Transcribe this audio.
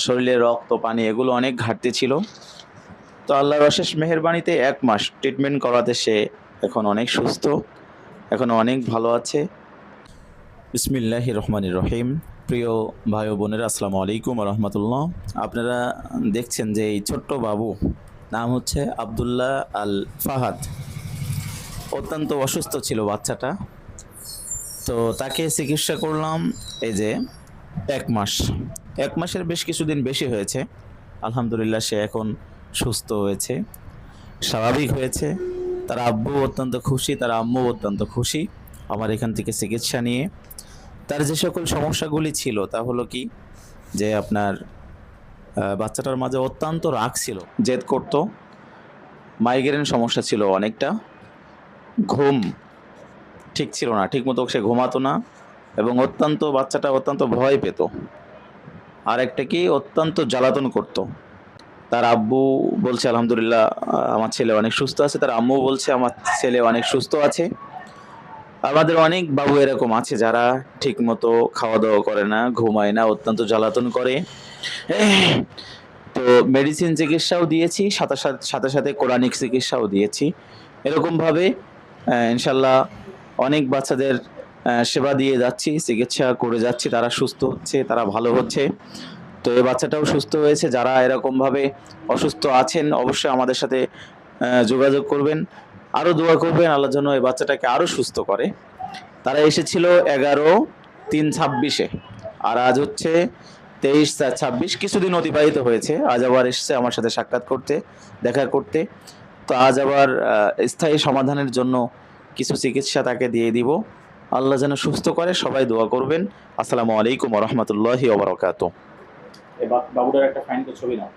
শরীরে রক্ত পানি এগুলো অনেক ঘাটতি ছিল। তো আল্লাহর অশেষ মেহেরবানিতে ১ মাস ট্রিটমেন্ট করাতে সে এখন অনেক সুস্থ, এখন অনেক ভালো আছে। বিসমিল্লাহির রহমানির রহিম। প্রিয় ভাই ও বোনেরা, আসসালামু আলাইকুম ওয়া রাহমাতুল্লাহ। আপনারা দেখছেন যে এই ছোট্ট বাবু, নাম হচ্ছে আব্দুল্লাহ আল ফাহাদ। অত্যন্ত অসুস্থ ছিল বাচ্চাটা। তো তাকে চিকিৎসা করলাম এই যে ১ মাস। ১ মাসের বেশ কিছুদিন বেশি হয়েছে। আলহামদুলিল্লাহ সে এখন সুস্থ হয়েছে, স্বাভাবিক হয়েছে। তার আব্বু অত্যন্ত খুশি, তার আম্মু অত্যন্ত খুশি আমার এখান থেকে চিকিৎসা নিয়ে। তার যে সকল সমস্যাগুলি ছিল তা হলো কি, যে আপনার বাচ্চাটার মাঝে অত্যন্ত রাগ ছিল, জেদ করতো, মাইগ্রেন সমস্যা ছিল অনেকটা, ঘুম ঠিক ছিল না, ঠিকমতো সে ঘুমাতো না, এবং বাচ্চাটা অত্যন্ত ভয় পেত। আর একটা কি, অত্যন্ত জ্বালাতন করত। তার আব্বু বলছে আলহামদুলিল্লাহ আমার ছেলে অনেক সুস্থ আছে, তার আম্মু বলছে আমার ছেলে অনেক সুস্থ আছে। আমাদের অনেক বাবু এরকম আছে যারা ঠিকমতো খাওয়া দাওয়া করে না, ঘুমায় না, অত্যন্ত জ্বালাতন করে। তো মেডিসিন চিকিৎসাও দিয়েছি, সাথে সাথে সাথে কোরআনিক চিকিৎসাও দিয়েছি। এরকমভাবে ইনশাল্লাহ অনেক বাচ্চাদের সেবা দিয়ে যাচ্ছি, চিকিৎসা করে যাচ্ছি, তারা সুস্থ হচ্ছে, তারা ভালো হচ্ছে। তো এই বাচ্চাটাও সুস্থ হয়েছে। যারা এরকমভাবে অসুস্থ আছেন অবশ্যই আমাদের সাথে যোগাযোগ করবেন, আরও দোয়া করবেন আল্লাহ যেন এই বাচ্চাটাকে আরও সুস্থ করে। তারা এসেছিল 11/3/26-এ, আর আজ হচ্ছে 23/4/26। কিছুদিন অতিবাহিত হয়েছে, আজ আবার এসছে আমার সাথে সাক্ষাৎ করতে, দেখা করতে। তো আজ আবার স্থায়ী সমাধানের জন্য কিছু চিকিৎসা তাকে দিয়ে দিব। আল্লাহ যেন সুস্থ করে, সবাই দোয়া করবেন। আসসালামু আলাইকুম ওয়া রাহমাতুল্লাহি ওয়া বারাকাতুহু। এই বাবুটার একটা ফাইন ছবি নাও।